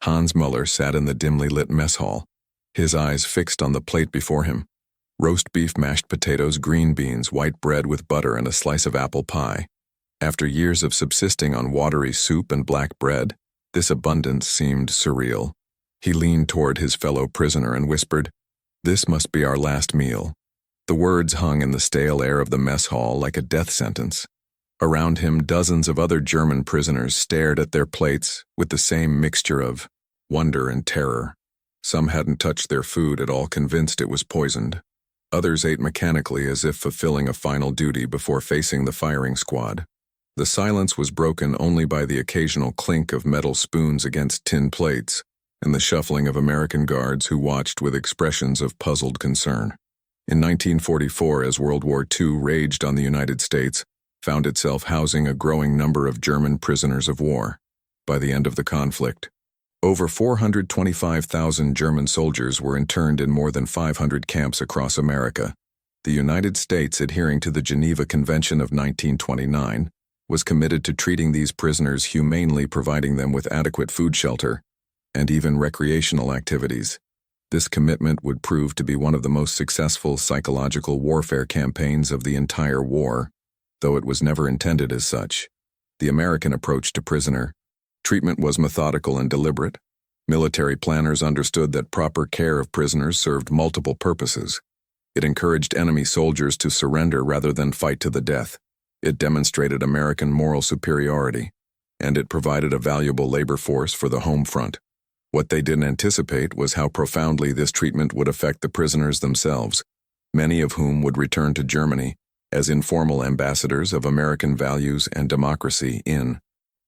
Hans Muller sat in the dimly lit mess hall, his eyes fixed on the plate before him. Roast beef, mashed potatoes, green beans, white bread with butter, and a slice of apple pie. After years of subsisting on watery soup and black bread, this abundance seemed surreal. He leaned toward his fellow prisoner and whispered, "This must be our last meal." The words hung in the stale air of the mess hall like a death sentence. Around him, dozens of other German prisoners stared at their plates with the same mixture of wonder and terror. Some hadn't touched their food at all, convinced it was poisoned. Others ate mechanically as if fulfilling a final duty before facing the firing squad. The silence was broken only by the occasional clink of metal spoons against tin plates and the shuffling of American guards who watched with expressions of puzzled concern. In 1944, as World War II raged on the United States, found itself housing a growing number of German prisoners of war. By the end of the conflict, over 425,000 German soldiers were interned in more than 500 camps across America. The United States, adhering to the Geneva Convention of 1929, was committed to treating these prisoners humanely, providing them with adequate food, shelter, and even recreational activities. This commitment would prove to be one of the most successful psychological warfare campaigns of the entire war, though it was never intended as such. The American approach to prisoner treatment was methodical and deliberate. Military planners understood that proper care of prisoners served multiple purposes. It encouraged enemy soldiers to surrender rather than fight to the death. It demonstrated American moral superiority, and it provided a valuable labor force for the home front. What they didn't anticipate was how profoundly this treatment would affect the prisoners themselves, many of whom would return to Germany as informal ambassadors of American values and democracy. In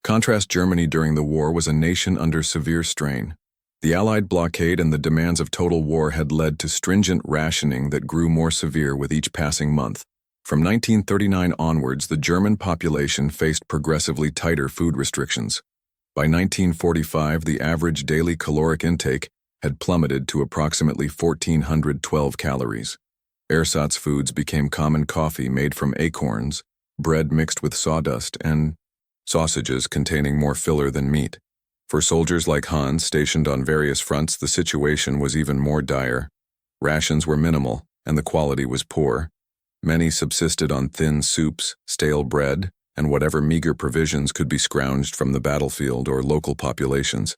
contrast, Germany during the war was a nation under severe strain. The Allied blockade and the demands of total war had led to stringent rationing that grew more severe with each passing month. From 1939 onwards, the German population faced progressively tighter food restrictions. By 1945, the average daily caloric intake had plummeted to approximately 1,412 calories. Ersatz foods became common: coffee made from acorns, bread mixed with sawdust, and sausages containing more filler than meat. For soldiers like Hans stationed on various fronts, the situation was even more dire. Rations were minimal, and the quality was poor. Many subsisted on thin soups, stale bread, and whatever meager provisions could be scrounged from the battlefield or local populations.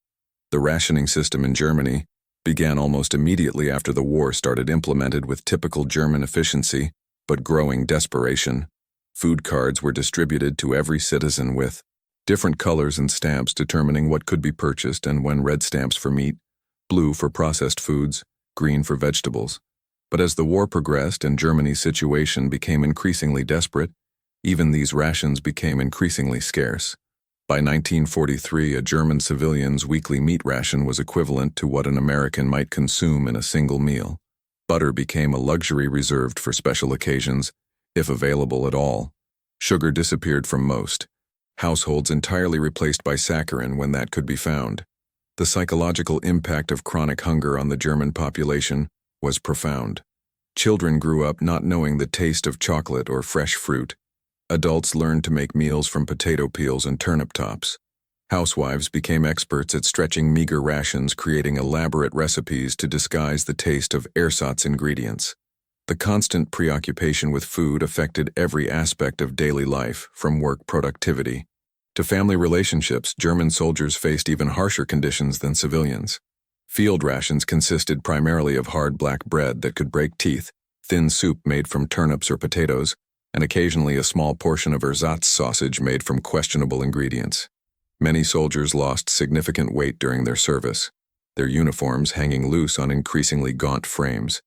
The rationing system in Germany began almost immediately after the war started, implemented with typical German efficiency but growing desperation. Food cards were distributed to every citizen with different colors and stamps determining what could be purchased and when: red stamps for meat, blue for processed foods, green for vegetables. But as the war progressed and Germany's situation became increasingly desperate, even these rations became increasingly scarce. By 1943, a German civilian's weekly meat ration was equivalent to what an American might consume in a single meal. Butter became a luxury reserved for special occasions, if available at all. Sugar disappeared from most households, entirely replaced by saccharin when that could be found. The psychological impact of chronic hunger on the German population was profound. Children grew up not knowing the taste of chocolate or fresh fruit. Adults learned to make meals from potato peels and turnip tops. Housewives became experts at stretching meager rations, creating elaborate recipes to disguise the taste of ersatz ingredients. The constant preoccupation with food affected every aspect of daily life, from work productivity to family relationships. German soldiers faced even harsher conditions than civilians. Field rations consisted primarily of hard black bread that could break teeth, thin soup made from turnips or potatoes, and occasionally a small portion of ersatz sausage made from questionable ingredients. Many soldiers lost significant weight during their service, their uniforms hanging loose on increasingly gaunt frames.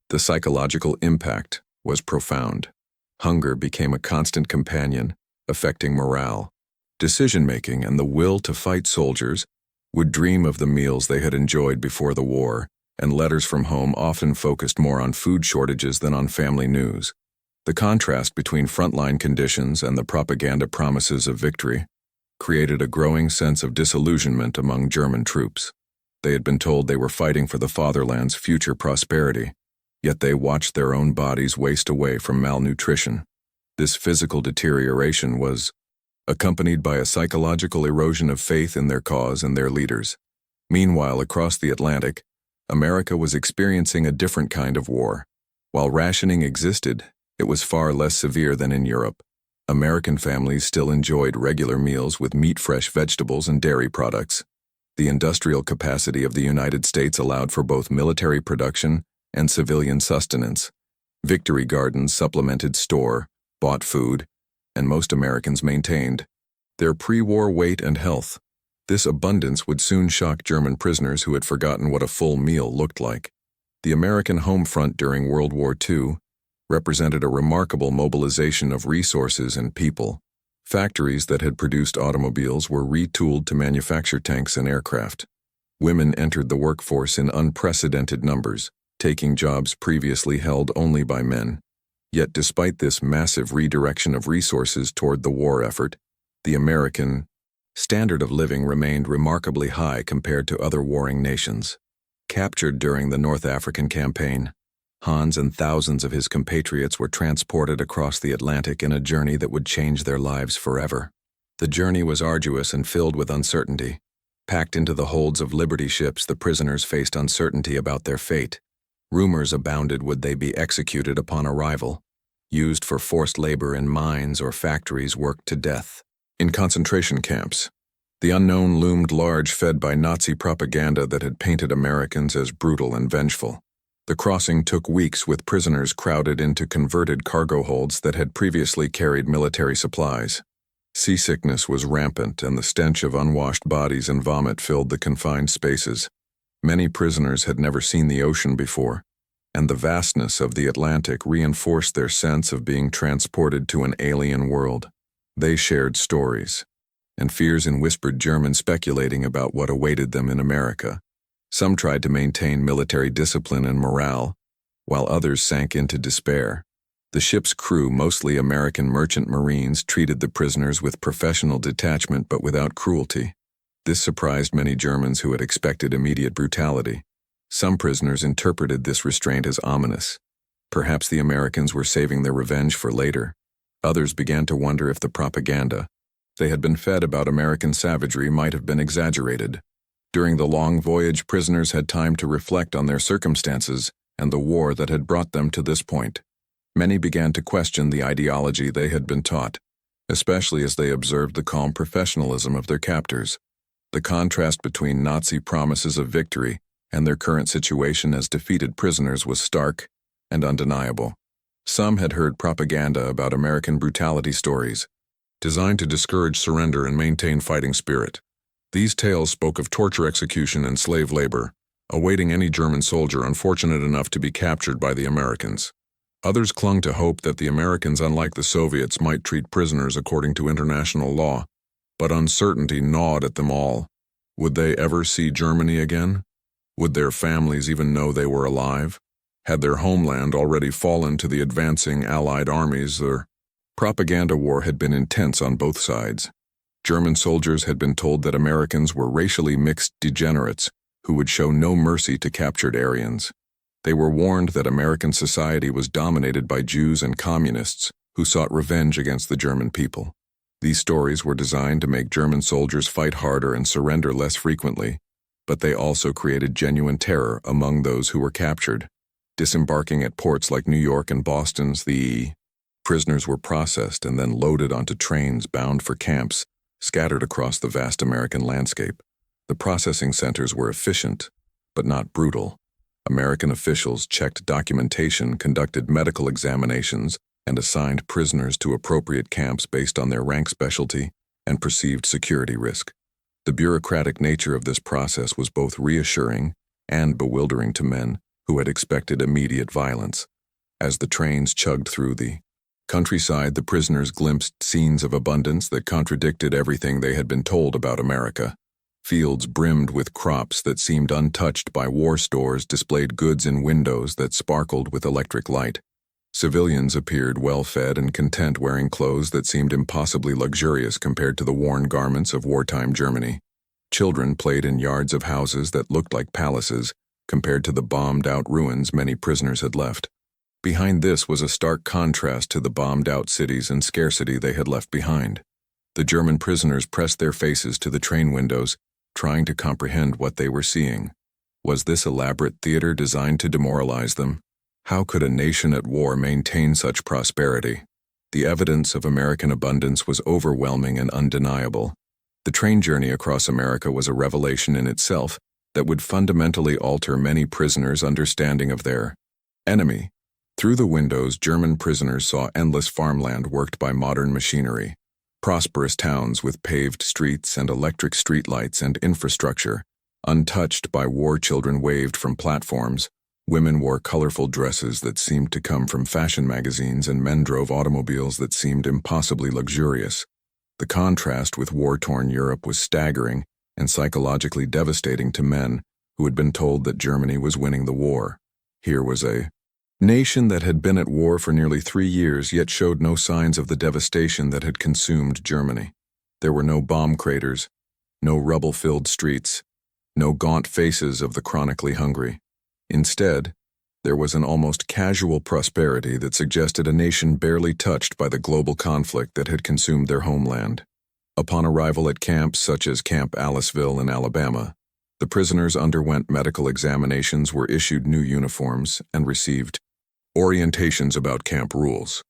The psychological impact was profound. Hunger became a constant companion, affecting morale, decision-making, and the will to fight. Soldiers would dream of the meals they had enjoyed before the war, and letters from home often focused more on food shortages than on family news. The contrast between frontline conditions and the propaganda promises of victory created a growing sense of disillusionment among German troops. They had been told they were fighting for the fatherland's future prosperity, yet they watched their own bodies waste away from malnutrition. This physical deterioration was accompanied by a psychological erosion of faith in their cause and their leaders. Meanwhile, across the Atlantic, America was experiencing a different kind of war. While rationing existed, it was far less severe than in Europe. American families still enjoyed regular meals with meat, fresh vegetables, and dairy products. The industrial capacity of the United States allowed for both military production and civilian sustenance. Victory gardens supplemented store-bought food, and most Americans maintained their pre-war weight and health. This abundance would soon shock German prisoners who had forgotten what a full meal looked like. The American home front during World War II represented a remarkable mobilization of resources and people. Factories that had produced automobiles were retooled to manufacture tanks and aircraft. Women entered the workforce in unprecedented numbers, taking jobs previously held only by men. Yet despite this massive redirection of resources toward the war effort, the American standard of living remained remarkably high compared to other warring nations. Captured during the North African campaign, Hans and thousands of his compatriots were transported across the Atlantic in a journey that would change their lives forever. The journey was arduous and filled with uncertainty. Packed into the holds of Liberty ships, the prisoners faced uncertainty about their fate. Rumors abounded: would they be executed upon arrival, used for forced labor in mines or factories, worked to death? In concentration camps, the unknown loomed large, fed by Nazi propaganda that had painted Americans as brutal and vengeful. The crossing took weeks, with prisoners crowded into converted cargo holds that had previously carried military supplies. Seasickness was rampant, and the stench of unwashed bodies and vomit filled the confined spaces. Many prisoners had never seen the ocean before, and the vastness of the Atlantic reinforced their sense of being transported to an alien world. They shared stories and fears in whispered German, speculating about what awaited them in America. Some tried to maintain military discipline and morale, while others sank into despair. The ship's crew, mostly American merchant marines, treated the prisoners with professional detachment but without cruelty. This surprised many Germans who had expected immediate brutality. Some prisoners interpreted this restraint as ominous. Perhaps the Americans were saving their revenge for later. Others began to wonder if the propaganda they had been fed about American savagery might have been exaggerated. During the long voyage, prisoners had time to reflect on their circumstances and the war that had brought them to this point. Many began to question the ideology they had been taught, especially as they observed the calm professionalism of their captors. The contrast between Nazi promises of victory and their current situation as defeated prisoners was stark and undeniable. Some had heard propaganda about American brutality stories, designed to discourage surrender and maintain fighting spirit. These tales spoke of torture, execution, and slave labor, awaiting any German soldier unfortunate enough to be captured by the Americans. Others clung to hope that the Americans, unlike the Soviets, might treat prisoners according to international law, but uncertainty gnawed at them all. Would they ever see Germany again? Would their families even know they were alive? Had their homeland already fallen to the advancing Allied armies? The propaganda war had been intense on both sides. German soldiers had been told that Americans were racially mixed degenerates who would show no mercy to captured Aryans. They were warned that American society was dominated by Jews and communists who sought revenge against the German people. These stories were designed to make German soldiers fight harder and surrender less frequently, but they also created genuine terror among those who were captured. Disembarking at ports like New York and Boston, the prisoners were processed and then loaded onto trains bound for camps scattered across the vast American landscape. The processing centers were efficient, but not brutal. American officials checked documentation, conducted medical examinations, and assigned prisoners to appropriate camps based on their rank, specialty, and perceived security risk. The bureaucratic nature of this process was both reassuring and bewildering to men who had expected immediate violence. As the trains chugged through the countryside, the prisoners glimpsed scenes of abundance that contradicted everything they had been told about America. Fields brimmed with crops that seemed untouched by war stores displayed goods in windows that sparkled with electric light. Civilians appeared well-fed and content, wearing clothes that seemed impossibly luxurious compared to the worn garments of wartime Germany. Children played in yards of houses that looked like palaces compared to the bombed-out ruins many prisoners had left. Behind this was a stark contrast to the bombed-out cities and scarcity they had left behind. The German prisoners pressed their faces to the train windows, trying to comprehend what they were seeing. Was this elaborate theater designed to demoralize them? How could a nation at war maintain such prosperity? The evidence of American abundance was overwhelming and undeniable. The train journey across America was a revelation in itself that would fundamentally alter many prisoners' understanding of their enemy. Through the windows, German prisoners saw endless farmland worked by modern machinery, prosperous towns with paved streets and electric streetlights and infrastructure. Untouched by war, children waved from platforms, women wore colorful dresses that seemed to come from fashion magazines, and men drove automobiles that seemed impossibly luxurious. The contrast with war-torn Europe was staggering and psychologically devastating to men who had been told that Germany was winning the war. Here was a nation that had been at war for nearly 3 years, yet showed no signs of the devastation that had consumed Germany. There were no bomb craters, no rubble-filled streets, no gaunt faces of the chronically hungry. Instead, there was an almost casual prosperity that suggested a nation barely touched by the global conflict that had consumed their homeland. Upon arrival at camps such as Camp Aliceville in Alabama, the prisoners underwent medical examinations, were issued new uniforms, and received orientations about camp rules.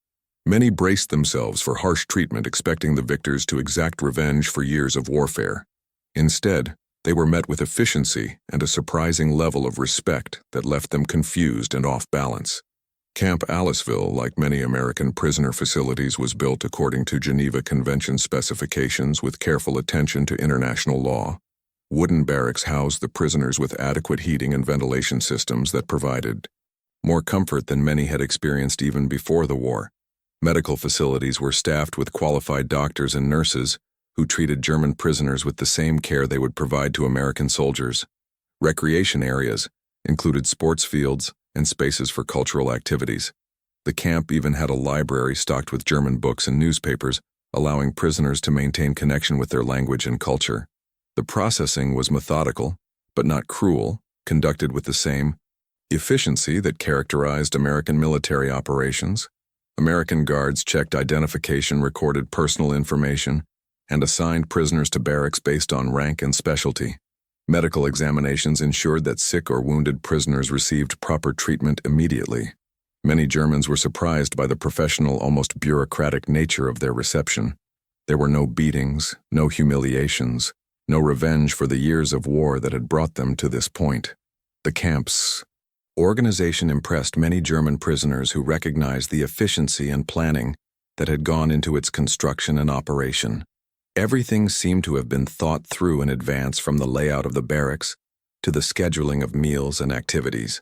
Many braced themselves for harsh treatment, expecting the victors to exact revenge for years of warfare. Instead, they were met with efficiency and a surprising level of respect that left them confused and off balance. Camp Aliceville, like many American prisoner facilities, was built according to Geneva Convention specifications with careful attention to international law. Wooden barracks housed the prisoners with adequate heating and ventilation systems that provided more comfort than many had experienced even before the war. Medical facilities were staffed with qualified doctors and nurses who treated German prisoners with the same care they would provide to American soldiers. Recreation areas included sports fields and spaces for cultural activities. The camp even had a library stocked with German books and newspapers, allowing prisoners to maintain connection with their language and culture. The processing was methodical, but not cruel, conducted with the same efficiency that characterized American military operations. American guards checked identification, recorded personal information, and assigned prisoners to barracks based on rank and specialty. Medical examinations ensured that sick or wounded prisoners received proper treatment immediately. Many Germans were surprised by the professional, almost bureaucratic nature of their reception. There were no beatings, no humiliations, no revenge for the years of war that had brought them to this point. The camp's organization impressed many German prisoners who recognized the efficiency and planning that had gone into its construction and operation. Everything seemed to have been thought through in advance, from the layout of the barracks to the scheduling of meals and activities.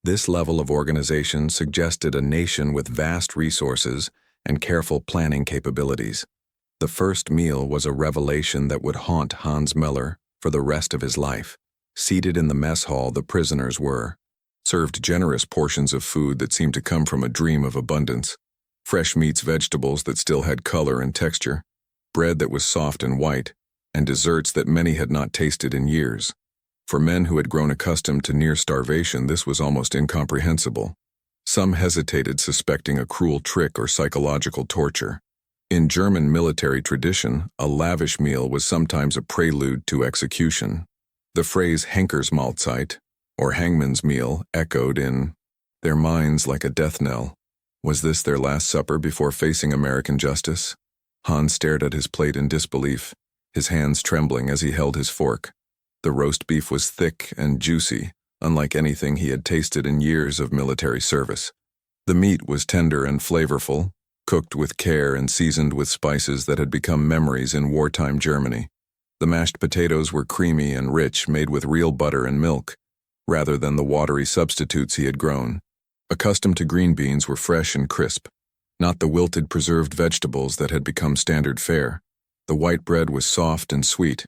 This level of organization suggested a nation with vast resources and careful planning capabilities. The first meal was a revelation that would haunt Hans Meller for the rest of his life. Seated in the mess hall, the prisoners were served generous portions of food that seemed to come from a dream of abundance. Fresh meats, vegetables that still had color and texture, bread that was soft and white, and desserts that many had not tasted in years. For men who had grown accustomed to near starvation, this was almost incomprehensible. Some hesitated, suspecting a cruel trick or psychological torture. In German military tradition, a lavish meal was sometimes a prelude to execution. The phrase Henkersmahlzeit, or hangman's meal, echoed in their minds like a death knell. Was this their last supper before facing American justice? Hans stared at his plate in disbelief, his hands trembling as he held his fork. The roast beef was thick and juicy, unlike anything he had tasted in years of military service. The meat was tender and flavorful, cooked with care and seasoned with spices that had become memories in wartime Germany. The mashed potatoes were creamy and rich, made with real butter and milk, rather than the watery substitutes he had grown. Accustomed to green beans were fresh and crisp, not the wilted preserved vegetables that had become standard fare. The white bread was soft and sweet,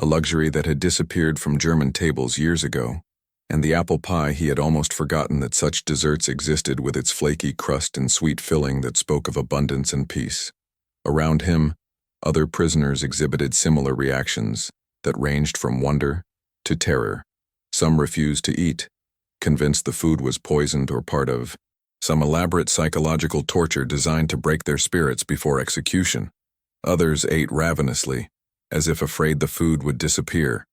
a luxury that had disappeared from German tables years ago. And the apple pie, he had almost forgotten that such desserts existed, with its flaky crust and sweet filling that spoke of abundance and peace. Around him, other prisoners exhibited similar reactions that ranged from wonder to terror. Some refused to eat, convinced the food was poisoned or part of some elaborate psychological torture designed to break their spirits before execution. Others ate ravenously, as if afraid the food would disappear.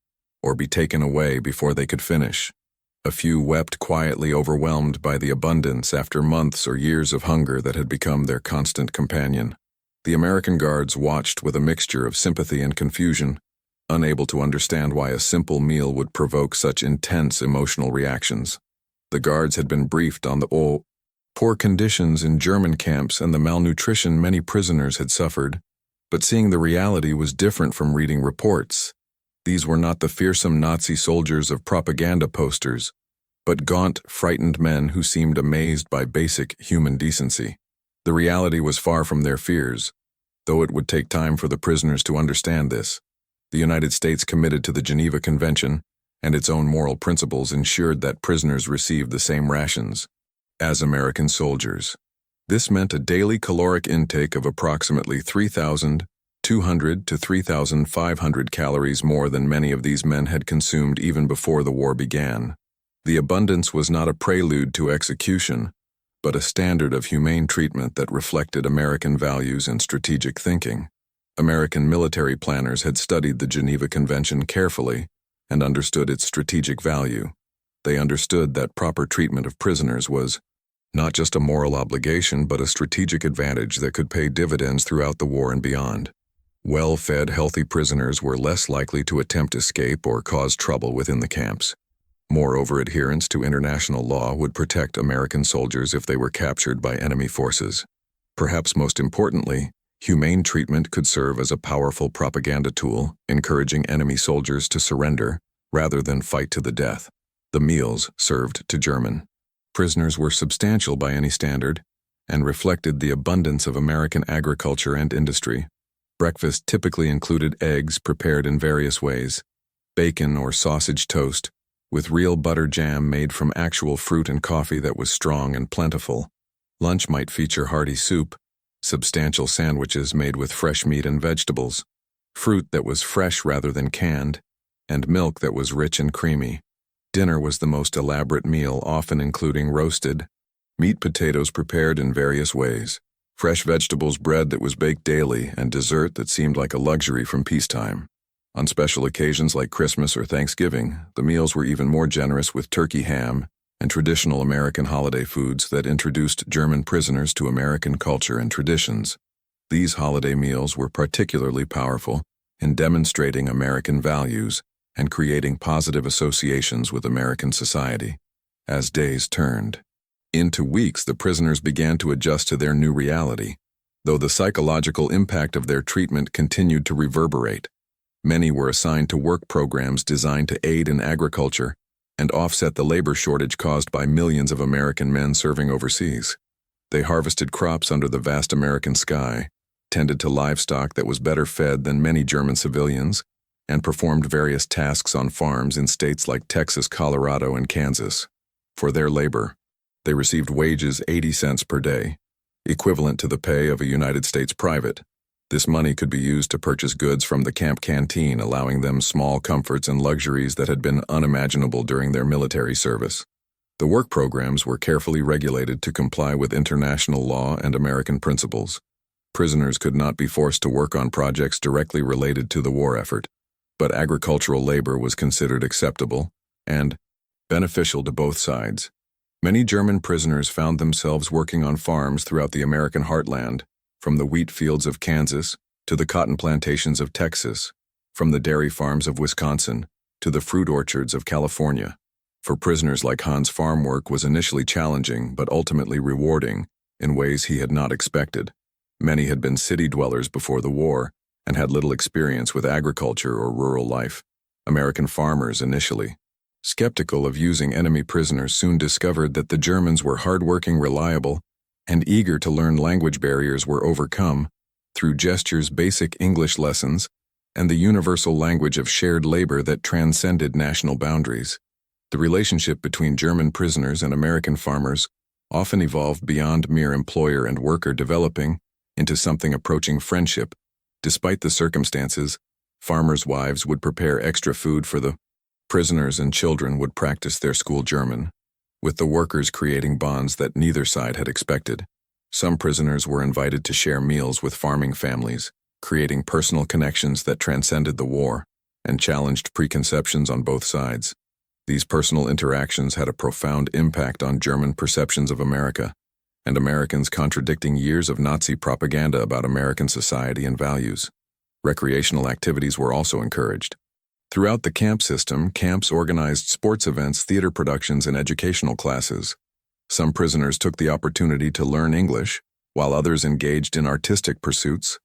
or be taken away before they could finish. A few wept quietly, overwhelmed by the abundance after months or years of hunger that had become their constant companion. The American guards watched with a mixture of sympathy and confusion, unable to understand why a simple meal would provoke such intense emotional reactions. The guards had been briefed on the poor conditions in German camps and the malnutrition many prisoners had suffered, but seeing the reality was different from reading reports. These were not the fearsome Nazi soldiers of propaganda posters, but gaunt, frightened men who seemed amazed by basic human decency. The reality was far from their fears, though it would take time for the prisoners to understand this. The United States, committed to the Geneva Convention and its own moral principles, ensured that prisoners received the same rations as American soldiers. This meant a daily caloric intake of approximately 3,200 to 3,500 calories more than many of these men had consumed even before the war began. The abundance was not a prelude to execution, but a standard of humane treatment that reflected American values and strategic thinking. American military planners had studied the Geneva Convention carefully and understood its strategic value. They understood that proper treatment of prisoners was not just a moral obligation, but a strategic advantage that could pay dividends throughout the war and beyond. Well-fed, healthy prisoners were less likely to attempt escape or cause trouble within the camps. Moreover, adherence to international law would protect American soldiers if they were captured by enemy forces. Perhaps most importantly, humane treatment could serve as a powerful propaganda tool, encouraging enemy soldiers to surrender rather than fight to the death. The meals served to German prisoners were substantial by any standard and reflected the abundance of American agriculture and industry. Breakfast typically included eggs prepared in various ways, bacon or sausage toast, with real butter jam made from actual fruit, and coffee that was strong and plentiful. Lunch might feature hearty soup, substantial sandwiches made with fresh meat and vegetables, fruit that was fresh rather than canned, and milk that was rich and creamy. Dinner was the most elaborate meal, often including roasted meat, potatoes prepared in various ways, fresh vegetables, bread that was baked daily, and dessert that seemed like a luxury from peacetime. On special occasions like Christmas or Thanksgiving, the meals were even more generous, with turkey, ham, and traditional American holiday foods that introduced German prisoners to American culture and traditions. These holiday meals were particularly powerful in demonstrating American values and creating positive associations with American society. As days turned into weeks, the prisoners began to adjust to their new reality, though the psychological impact of their treatment continued to reverberate. Many were assigned to work programs designed to aid in agriculture and offset the labor shortage caused by millions of American men serving overseas. They harvested crops under the vast American sky, tended to livestock that was better fed than many German civilians, and performed various tasks on farms in states like Texas, Colorado, and Kansas. For their labor, they received wages 80 cents per day, equivalent to the pay of a United States private. This money could be used to purchase goods from the camp canteen, allowing them small comforts and luxuries that had been unimaginable during their military service. The work programs were carefully regulated to comply with international law and American principles. Prisoners could not be forced to work on projects directly related to the war effort, but agricultural labor was considered acceptable and beneficial to both sides. Many German prisoners found themselves working on farms throughout the American heartland, from the wheat fields of Kansas to the cotton plantations of Texas, from the dairy farms of Wisconsin to the fruit orchards of California. For prisoners like Hans, farm work was initially challenging but ultimately rewarding in ways he had not expected. Many had been city dwellers before the war and had little experience with agriculture or rural life. American farmers, initially skeptical of using enemy prisoners, soon discovered that the Germans were hardworking, reliable, and eager to learn. Language barriers were overcome through gestures, basic English lessons, and the universal language of shared labor that transcended national boundaries. The relationship between German prisoners and American farmers often evolved beyond mere employer and worker, developing into something approaching friendship. Despite the circumstances, farmers' wives would prepare extra food for the prisoners, and children would practice their school German, with the workers creating bonds that neither side had expected. Some prisoners were invited to share meals with farming families, creating personal connections that transcended the war. and challenged preconceptions on both sides. These personal interactions had a profound impact on German perceptions of America, and Americans contradicting years of Nazi propaganda about American society and values. Recreational activities were also encouraged. Throughout the camp system, camps organized sports events, theater productions, and educational classes. Some prisoners took the opportunity to learn English, while others engaged in artistic pursuits.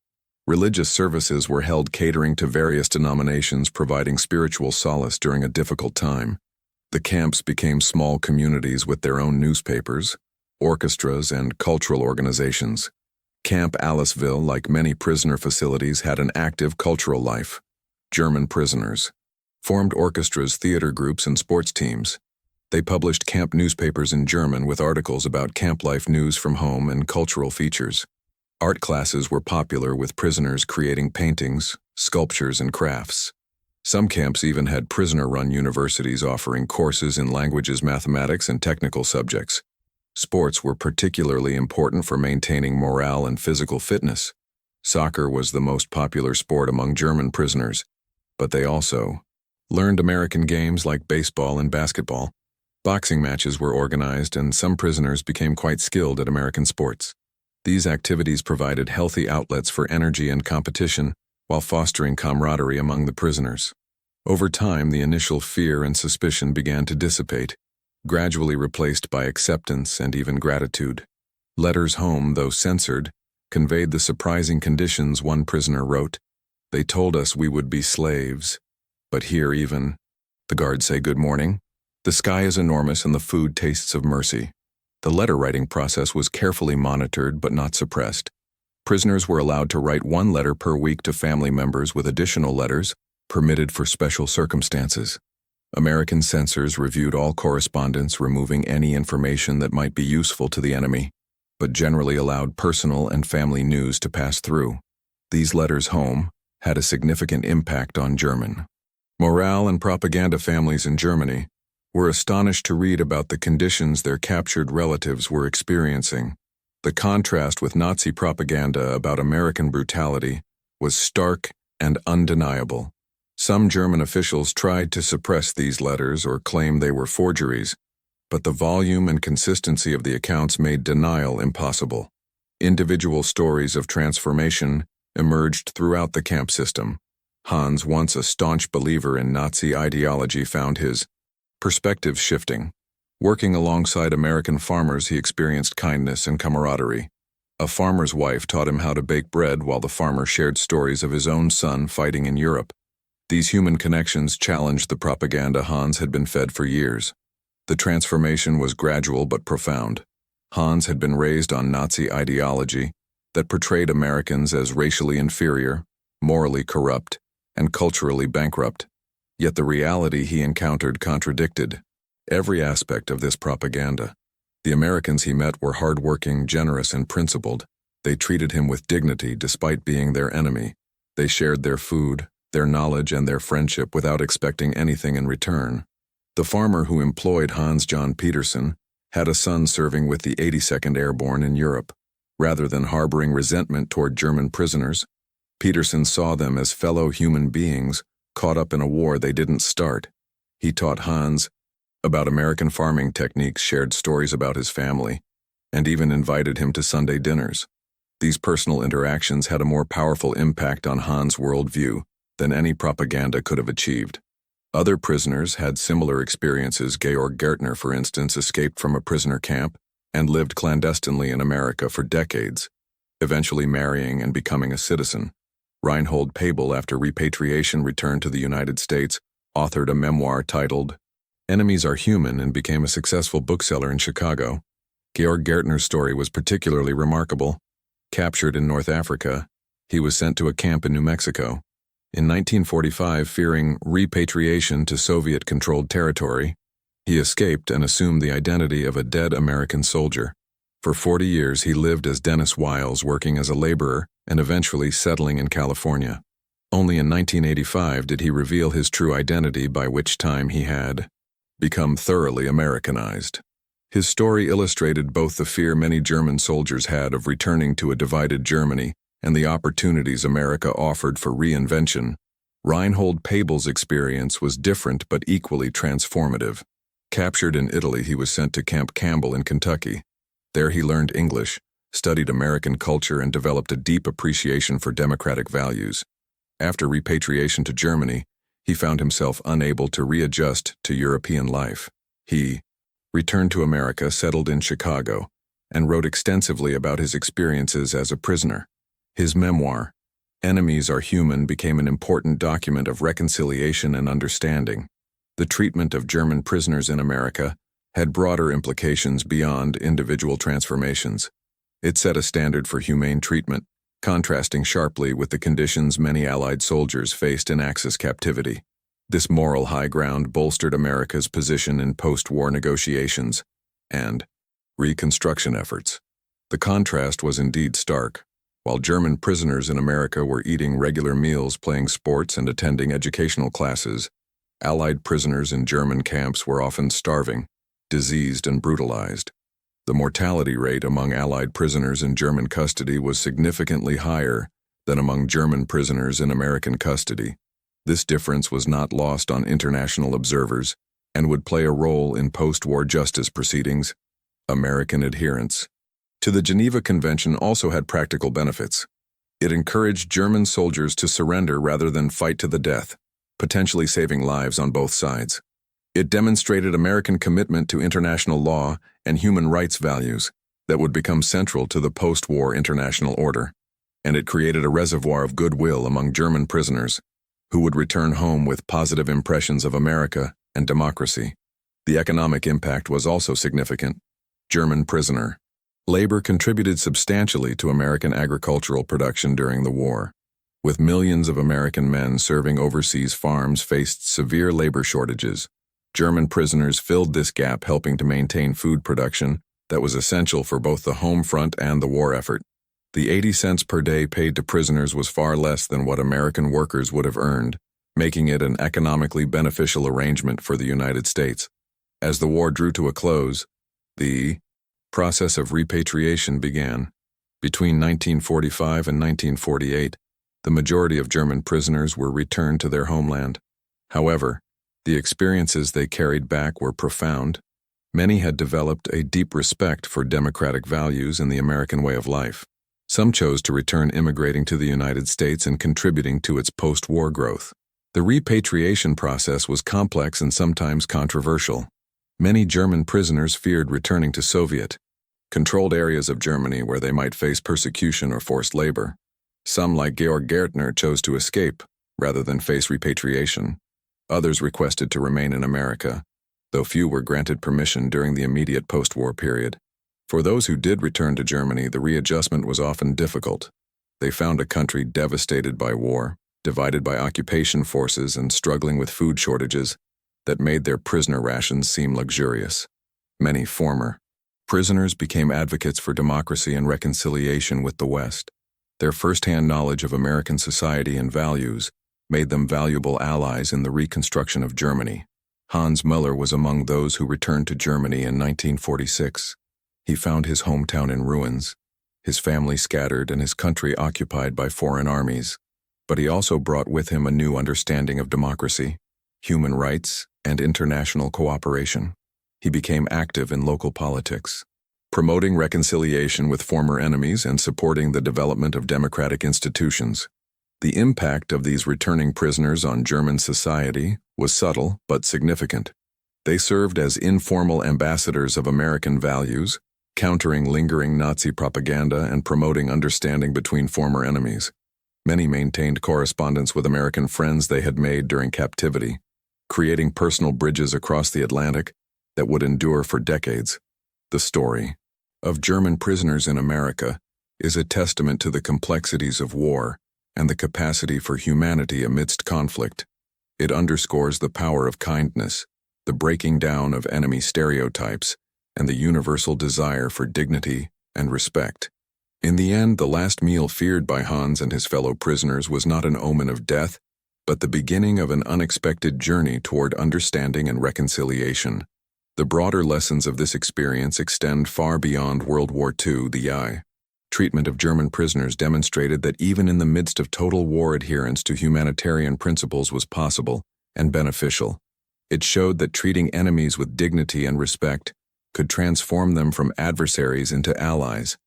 Religious services were held catering to various denominations, providing spiritual solace during a difficult time. The camps became small communities with their own newspapers, orchestras, and cultural organizations. Camp Aliceville, like many prisoner facilities, had an active cultural life. German prisoners formed orchestras, theater groups, and sports teams. They published camp newspapers in German with articles about camp life, news from home, and cultural features. Art classes were popular, with prisoners creating paintings, sculptures, and crafts. Some camps even had prisoner-run universities offering courses in languages, mathematics, and technical subjects. Sports were particularly important for maintaining morale and physical fitness. Soccer was the most popular sport among German prisoners, but they also learned American games like baseball and basketball. Boxing matches were organized, and some prisoners became quite skilled at American sports. These activities provided healthy outlets for energy and competition, while fostering camaraderie among the prisoners. Over time, the initial fear and suspicion began to dissipate, gradually replaced by acceptance and even gratitude. Letters home, though censored, conveyed the surprising conditions. One prisoner wrote, "They told us we would be slaves, but here even the guards say good morning. The sky is enormous and the food tastes of mercy." The letter-writing process was carefully monitored but not suppressed. Prisoners were allowed to write one letter per week to family members, with additional letters permitted for special circumstances. American censors reviewed all correspondence, removing any information that might be useful to the enemy, but generally allowed personal and family news to pass through. These letters home had a significant impact on German morale and propaganda. Families in Germany were astonished to read about the conditions their captured relatives were experiencing. The contrast with Nazi propaganda about American brutality was stark and undeniable. Some German officials tried to suppress these letters or claim they were forgeries, but the volume and consistency of the accounts made denial impossible. Individual stories of transformation emerged throughout the camp system. Hans, once a staunch believer in Nazi ideology, found his perspective shifting. Working alongside American farmers, he experienced kindness and camaraderie. A farmer's wife taught him how to bake bread, while the farmer shared stories of his own son fighting in Europe. These human connections challenged the propaganda Hans had been fed for years. The transformation was gradual but profound. Hans had been raised on Nazi ideology that portrayed Americans as racially inferior, morally corrupt, and culturally bankrupt. Yet the reality he encountered contradicted every aspect of this propaganda. The Americans he met were hardworking, generous, and principled. They treated him with dignity despite being their enemy. They shared their food, their knowledge, and their friendship without expecting anything in return. The farmer who employed Hans John Peterson had a son serving with the 82nd Airborne in Europe. Rather than harboring resentment toward German prisoners, Peterson saw them as fellow human beings caught up in a war they didn't start. He taught Hans about American farming techniques, shared stories about his family, and even invited him to Sunday dinners. These personal interactions had a more powerful impact on Hans' worldview than any propaganda could have achieved. Other prisoners had similar experiences. Georg Gertner, for instance, escaped from a prisoner camp and lived clandestinely in America for decades, eventually marrying and becoming a citizen. Reinhold Pabel, after repatriation, returned to the United States, authored a memoir titled "Enemies Are Human," and became a successful bookseller in Chicago. Georg Gertner's story was particularly remarkable. Captured in North Africa, he was sent to a camp in New Mexico. In 1945, fearing repatriation to Soviet-controlled territory, he escaped and assumed the identity of a dead American soldier. For 40 years, he lived as Dennis Wiles, working as a laborer and eventually settling in California. Only in 1985 did he reveal his true identity, by which time he had become thoroughly Americanized. His story illustrated both the fear many German soldiers had of returning to a divided Germany and the opportunities America offered for reinvention. Reinhold Pabel's experience was different but equally transformative. Captured in Italy, he was sent to Camp Campbell in Kentucky. There he learned English, studied American culture, and developed a deep appreciation for democratic values. After repatriation to Germany, he found himself unable to readjust to European life. He returned to America, settled in Chicago, and wrote extensively about his experiences as a prisoner. His memoir, Enemies Are Human, became an important document of reconciliation and understanding. The treatment of German prisoners in America had broader implications beyond individual transformations. It set a standard for humane treatment, contrasting sharply with the conditions many Allied soldiers faced in Axis captivity. This moral high ground bolstered America's position in post-war negotiations and reconstruction efforts. The contrast was indeed stark. While German prisoners in America were eating regular meals, playing sports, and attending educational classes, Allied prisoners in German camps were often starving, diseased, and brutalized. The mortality rate among Allied prisoners in German custody was significantly higher than among German prisoners in American custody. This difference was not lost on international observers and would play a role in post-war justice proceedings. American adherence to the Geneva Convention also had practical benefits. It encouraged German soldiers to surrender rather than fight to the death, potentially saving lives on both sides. It demonstrated American commitment to international law and human rights values that would become central to the post-war international order, and it created a reservoir of goodwill among German prisoners who would return home with positive impressions of America and democracy. The economic impact was also significant. German prisoner labor contributed substantially to American agricultural production during the war. With millions of American men serving overseas, farms faced severe labor shortages. German prisoners filled this gap, helping to maintain food production that was essential for both the home front and the war effort. The 80 cents per day paid to prisoners was far less than what American workers would have earned, making it an economically beneficial arrangement for the United States. As the war drew to a close, the process of repatriation began. Between 1945 and 1948, the majority of German prisoners were returned to their homeland. However, the experiences they carried back were profound. Many had developed a deep respect for democratic values and the American way of life. Some chose to return, immigrating to the United States and contributing to its post-war growth. The repatriation process was complex and sometimes controversial. Many German prisoners feared returning to Soviet-controlled areas of Germany where they might face persecution or forced labor. Some, like Georg Gärtner, chose to escape rather than face repatriation. Others requested to remain in America, though few were granted permission during the immediate post-war period. For those who did return to Germany, the readjustment was often difficult. They found a country devastated by war, divided by occupation forces, and struggling with food shortages that made their prisoner rations seem luxurious. Many former prisoners became advocates for democracy and reconciliation with the West. Their first-hand knowledge of American society and values made them valuable allies in the reconstruction of Germany. Hans Müller was among those who returned to Germany in 1946. He found his hometown in ruins, his family scattered, and his country occupied by foreign armies. But he also brought with him a new understanding of democracy, human rights, and international cooperation. He became active in local politics, promoting reconciliation with former enemies and supporting the development of democratic institutions. The impact of these returning prisoners on German society was subtle but significant. They served as informal ambassadors of American values, countering lingering Nazi propaganda and promoting understanding between former enemies. Many maintained correspondence with American friends they had made during captivity, creating personal bridges across the Atlantic that would endure for decades. The story of German prisoners in America is a testament to the complexities of war and the capacity for humanity amidst conflict. It underscores the power of kindness, the breaking down of enemy stereotypes, and the universal desire for dignity and respect. In the end, the last meal feared by Hans and his fellow prisoners was not an omen of death, but the beginning of an unexpected journey toward understanding and reconciliation. The broader lessons of this experience extend far beyond World War II. The treatment of German prisoners demonstrated that even in the midst of total war, adherence to humanitarian principles was possible and beneficial. It showed that treating enemies with dignity and respect could transform them from adversaries into allies,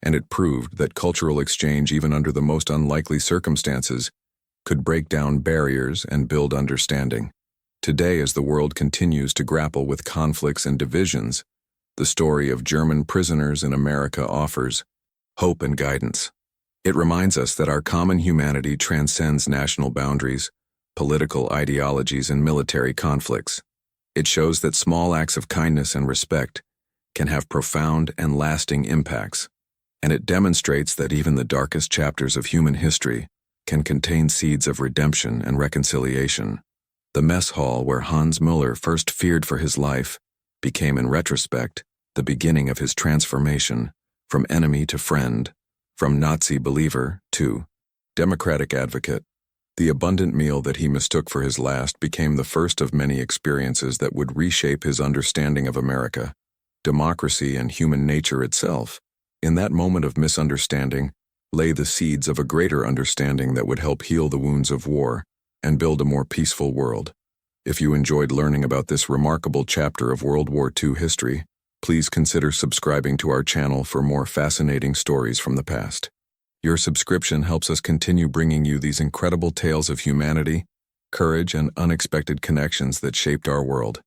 and it proved that cultural exchange, even under the most unlikely circumstances, could break down barriers and build understanding. Today, as the world continues to grapple with conflicts and divisions, the story of German prisoners in America offers hope and guidance. It reminds us that our common humanity transcends national boundaries, political ideologies, and military conflicts. It shows that small acts of kindness and respect can have profound and lasting impacts, and it demonstrates that even the darkest chapters of human history can contain seeds of redemption and reconciliation. The mess hall where Hans Müller first feared for his life became, in retrospect, the beginning of his transformation from enemy to friend, from Nazi believer to democratic advocate. The abundant meal that he mistook for his last became the first of many experiences that would reshape his understanding of America, democracy, and human nature itself. In that moment of misunderstanding lay the seeds of a greater understanding that would help heal the wounds of war and build a more peaceful world. If you enjoyed learning about this remarkable chapter of World War II history, please consider subscribing to our channel for more fascinating stories from the past. Your subscription helps us continue bringing you these incredible tales of humanity, courage, and unexpected connections that shaped our world.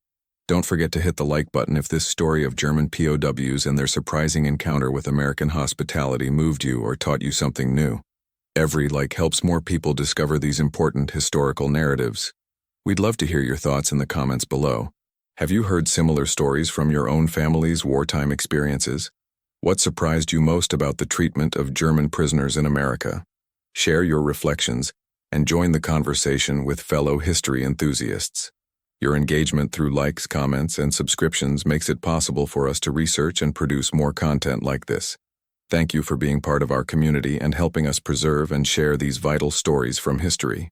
Don't forget to hit the like button if this story of German POWs and their surprising encounter with American hospitality moved you or taught you something new. Every like helps more people discover these important historical narratives. We'd love to hear your thoughts in the comments below. Have you heard similar stories from your own family's wartime experiences? What surprised you most about the treatment of German prisoners in America? Share your reflections and join the conversation with fellow history enthusiasts. Your engagement through likes, comments, and subscriptions makes it possible for us to research and produce more content like this. Thank you for being part of our community and helping us preserve and share these vital stories from history.